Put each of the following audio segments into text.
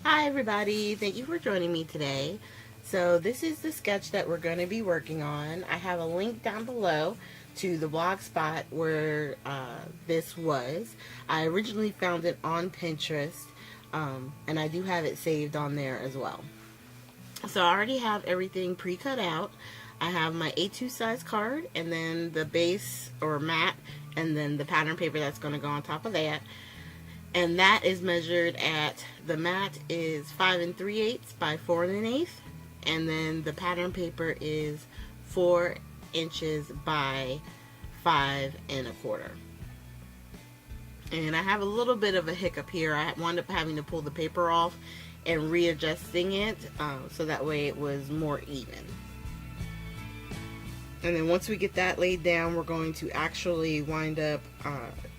Hi everybody, thank you for joining me today. So this is the sketch that we're going to be working on. I have a link down below to the blog spot where this was. I originally found it on Pinterest, and I do have it saved on there as well. So I already have everything pre-cut out. I have my A2 size card, and then the base or mat, and then the pattern paper that's going to go on top of that. And that is measured at, the mat is 5 3/8 by 4 1/8, and then the pattern paper is 4 inches by 5 1/4. And I have a little bit of a hiccup here. I wound up having to pull the paper off and readjusting it so that way it was more even. And then once we get that laid down, we're going to actually wind up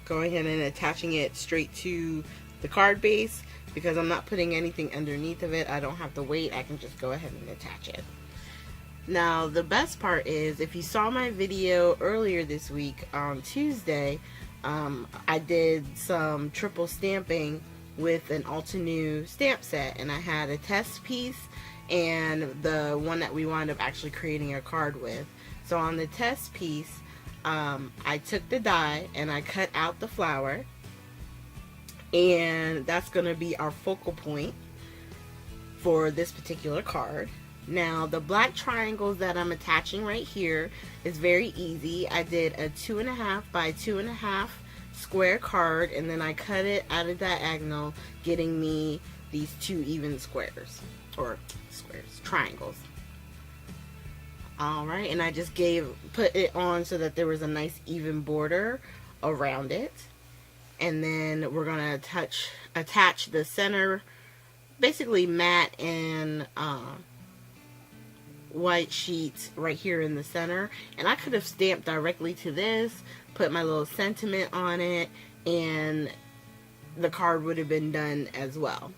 going ahead and attaching it straight to the card base, because I'm not putting anything underneath of it. I don't have to wait. I can just go ahead and attach it. Now the best part is, if you saw my video earlier this week on Tuesday, I did some triple stamping with an Altenew stamp set, and I had a test piece and the one that we wound up actually creating a card with. So on the test piece, I took the die and I cut out the flower, and that's going to be our focal point for this particular card. Now the black triangles that I'm attaching right here is very easy. I did a 2.5 by 2.5 square card, and then I cut it at a diagonal, getting me these two even squares, or triangles. Alright, and I just put it on so that there was a nice even border around it. And then we're going to attach the center, basically matte and white sheets right here in the center. And I could have stamped directly to this, put my little sentiment on it, and the card would have been done as well.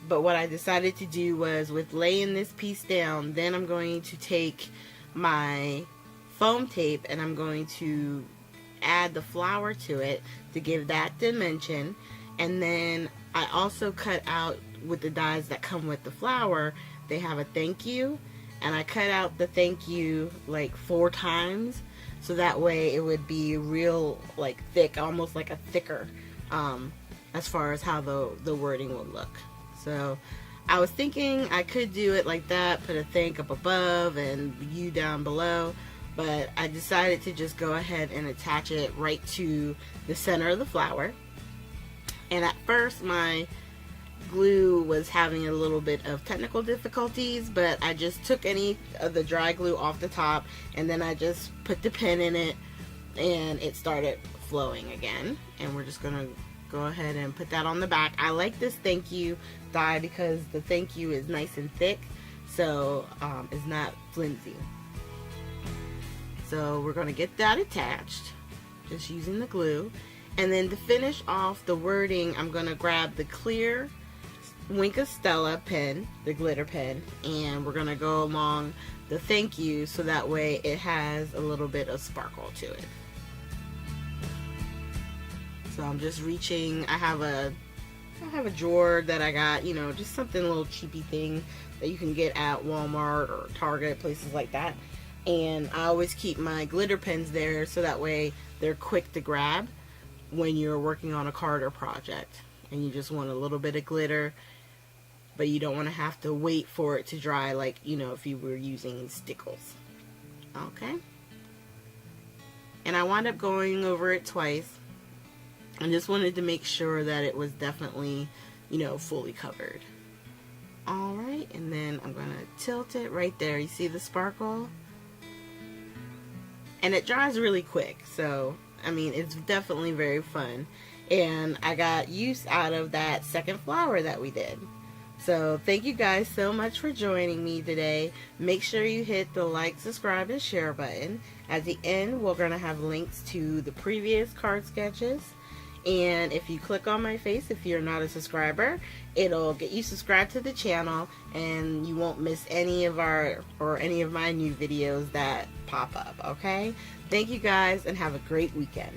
But what I decided to do was, with laying this piece down, then I'm going to take my foam tape and I'm going to add the flower to it to give that dimension. And then I also cut out, with the dies that come with the flower, they have a thank you, and I cut out the thank you like 4 times, so that way it would be real like thick, almost like a thicker, as far as how the wording would look. So I was thinking I could do it like that, put a thank up above and you down below, but I decided to just go ahead and attach it right to the center of the flower. And at first my glue was having a little bit of technical difficulties, but I just took any of the dry glue off the top, and then I just put the pen in it and it started flowing again. And we're just gonna go ahead and put that on the back. I like this thank you die because the thank you is nice and thick, so it's not flimsy. So we're going to get that attached just using the glue. And then to finish off the wording, I'm going to grab the clear Wink of Stella pen, the glitter pen, and we're going to go along the thank you so that way it has a little bit of sparkle to it. So I'm just reaching. I have a drawer that I got, you know, just something, a little cheapy thing that you can get at Walmart or Target, places like that. And I always keep my glitter pens there so that way they're quick to grab when you're working on a card or project and you just want a little bit of glitter, but you don't want to have to wait for it to dry like, you know, if you were using stickles. Okay. And I wound up going over it twice. I just wanted to make sure that it was definitely, you know, fully covered. Alright, and then I'm going to tilt it right there. You see the sparkle? And it dries really quick, so, I mean, it's definitely very fun. And I got use out of that second flower that we did. So, thank you guys so much for joining me today. Make sure you hit the like, subscribe, and share button. At the end, we're going to have links to the previous card sketches. And if you click on my face, if you're not a subscriber, it'll get you subscribed to the channel, and you won't miss any of any of my new videos that pop up. Okay? Thank you guys, and have a great weekend.